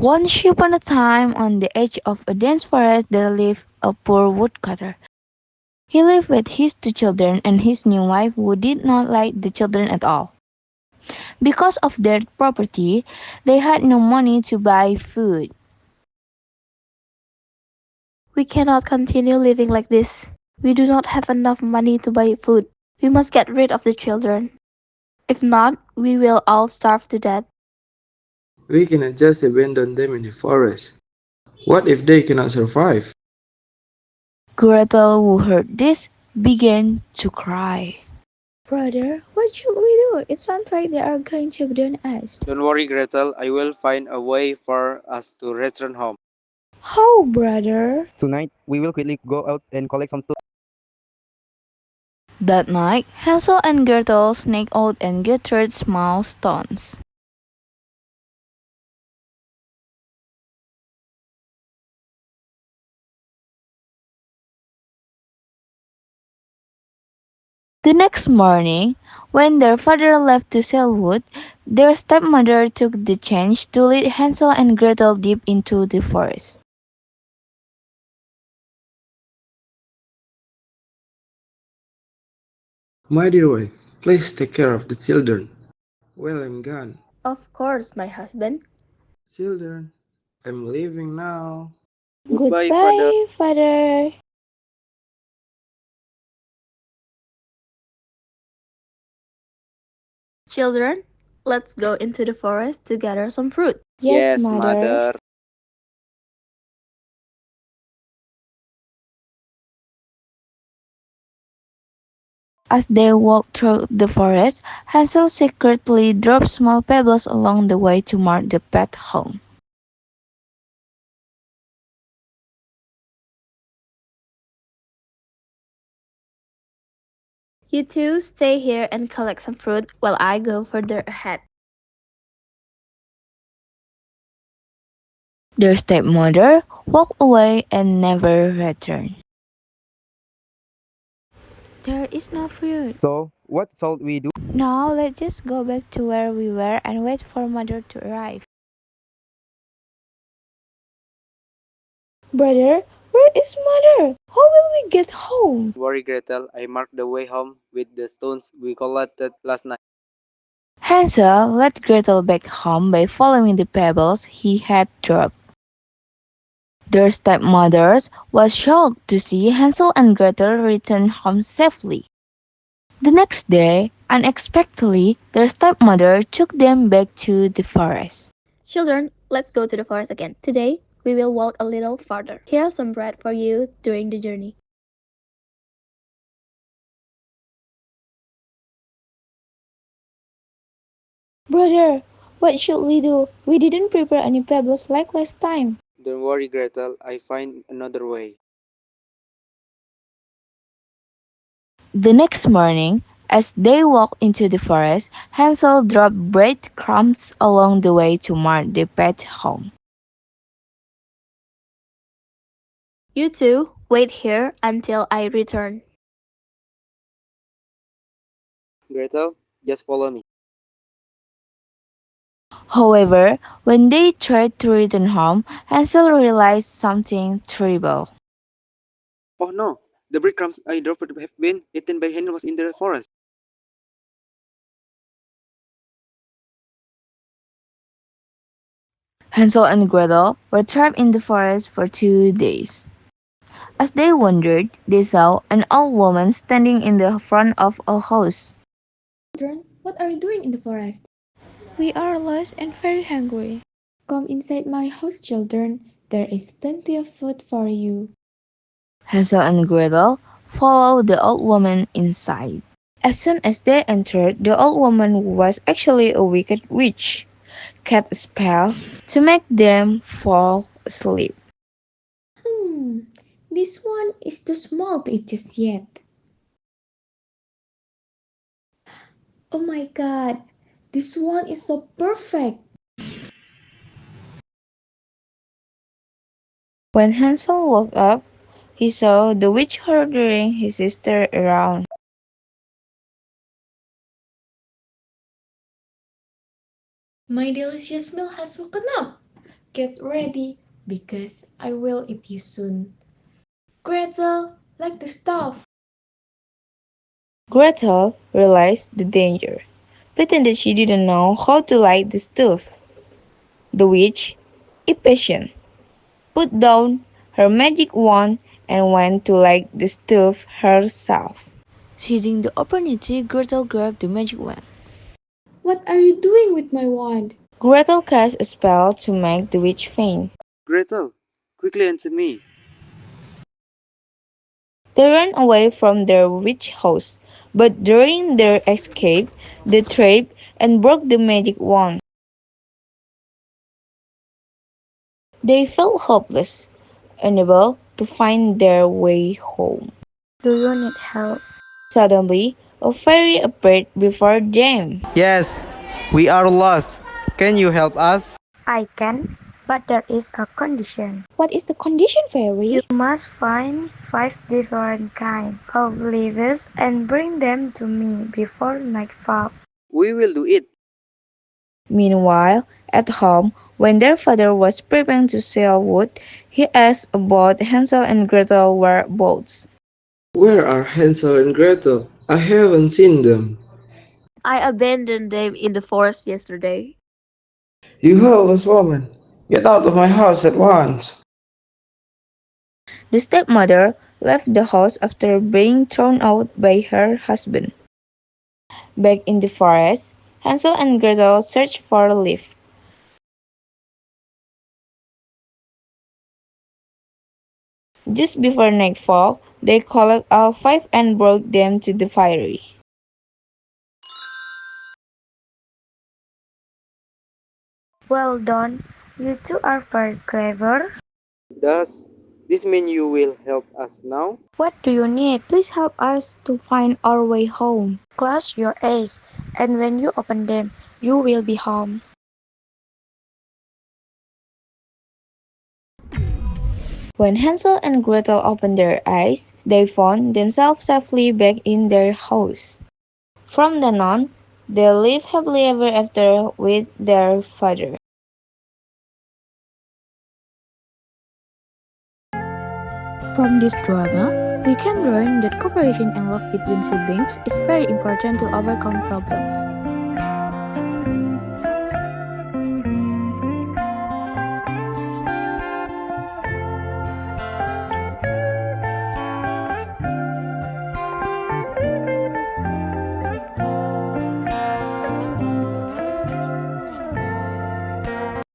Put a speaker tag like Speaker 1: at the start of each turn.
Speaker 1: Once upon a time, on the edge of a dense forest, there lived a poor woodcutter. He lived with his two children and his new wife, who did not like the children at all. Because of their poverty, they had no money to buy food.
Speaker 2: We cannot continue living like this. We do not have enough money to buy food. We must get rid of the children. If not, we will all starve to death.
Speaker 3: We cannot just abandon them in the forest. What if they cannot survive?
Speaker 1: Gretel, who heard this, began to cry.
Speaker 4: Brother, what should we do? It sounds like they are going to abandon us.
Speaker 5: Don't worry, Gretel. I will find a way for us to return home.
Speaker 4: How, brother?
Speaker 6: Tonight, we will quickly go out and collect some stones.
Speaker 1: That night, Hansel and Gretel sneaked out and gathered small stones. The next morning, when their father left to sell wood, their stepmother took the chance to lead Hansel and Gretel deep into the forest.
Speaker 3: My dear wife, please take care of the children. Well, I'm gone.
Speaker 2: Of course, my husband.
Speaker 3: Children, I'm leaving now.
Speaker 5: Goodbye, father.
Speaker 4: Goodbye, father.
Speaker 2: Children, let's go into the forest to gather some fruit.
Speaker 4: Yes,
Speaker 5: Yes,
Speaker 4: mother.
Speaker 5: mother.
Speaker 1: As they walked through the forest, Hansel secretly dropped small pebbles along the way to mark the path home.
Speaker 2: You two stay here and collect some fruit while I go further ahead.
Speaker 1: Their stepmother walked away and never returned.
Speaker 4: There is no fruit.
Speaker 6: So, what shall we do?
Speaker 4: Now let's just go back to where we were and wait for mother to arrive. Brother, where is mother? How will we get home?
Speaker 5: Don't worry, Gretel. I marked the way home with the stones we collected last night.
Speaker 1: Hansel led Gretel back home by following the pebbles he had dropped. Their stepmothers was shocked to see Hansel and Gretel return home safely. The next day, unexpectedly, their stepmother took them back to the forest.
Speaker 2: Children, let's go to the forest again. Today, we will walk a little farther. Here's some bread for you during the journey.
Speaker 4: Brother, what should we do? We didn't prepare any pebbles like last time.
Speaker 5: Don't worry, Gretel. I find another way.
Speaker 1: The next morning, as they walked into the forest, Hansel dropped breadcrumbs along the way to mark the path home.
Speaker 2: You two, wait here until I return.
Speaker 5: Gretel, just follow me.
Speaker 1: However, when they tried to return home, Hansel realized something terrible.
Speaker 5: Oh no! The breadcrumbs I dropped have been eaten by animals in the forest.
Speaker 1: Hansel and Gretel were trapped in the forest for 2 days. As they wandered, they saw an old woman standing in the front of a house.
Speaker 7: Children, what are you doing in the forest?
Speaker 4: We are lost and very hungry.
Speaker 7: Come inside my house, children. There is plenty of food for you.
Speaker 1: Hansel and Gretel followed the old woman inside. As soon as they entered, the old woman was actually a wicked witch, cast a spell to make them fall asleep.
Speaker 7: Hmm, this one is too small to eat just yet. Oh my god, this one is so perfect.
Speaker 1: When Hansel woke up, he saw the witch ordering his sister around.
Speaker 7: My delicious meal has woken up. Get ready, because I will eat you soon. Gretel, like the stove.
Speaker 1: Gretel realized the danger, pretended she didn't know how to light the stove. The witch, impatient, put down her magic wand and went to light the stove herself. Seizing the opportunity, Gretel grabbed the magic wand.
Speaker 7: What are you doing with my wand?
Speaker 1: Gretel cast a spell to make the witch faint.
Speaker 5: Gretel, quickly answer me.
Speaker 1: They ran away from their witch house, but during their escape, they tripped and broke the magic wand. They felt hopeless, unable to find their way home.
Speaker 2: Do you need help?
Speaker 1: Suddenly, a fairy appeared before them.
Speaker 8: Yes, we are lost. Can you help us?
Speaker 2: I can, but there is a condition.
Speaker 4: What is the condition, fairy?
Speaker 2: You must find 5 different kinds of leaves and bring them to me before nightfall.
Speaker 5: We will do it.
Speaker 1: Meanwhile, at home, when their father was preparing to sell wood, he asked about Hansel and Gretel whereabouts.
Speaker 3: Where are Hansel and Gretel? I haven't seen them.
Speaker 2: I abandoned them in the forest yesterday.
Speaker 3: You heartless woman! Get out of my house at once!
Speaker 1: The stepmother left the house after being thrown out by her husband. Back in the forest, Hansel and Gretel searched for a leaf. Just before nightfall, they collected all 5 and brought them to the fairy.
Speaker 2: Well done. You two are very clever.
Speaker 5: Does this mean you will help us now?
Speaker 2: What do you need? Please help us to find our way home. Close your eyes, and when you open them, you will be home.
Speaker 1: When Hansel and Gretel opened their eyes, they found themselves safely back in their house. From then on, they lived happily ever after with their father.
Speaker 9: From this drama, we can learn that cooperation and love between siblings is very important to overcome problems.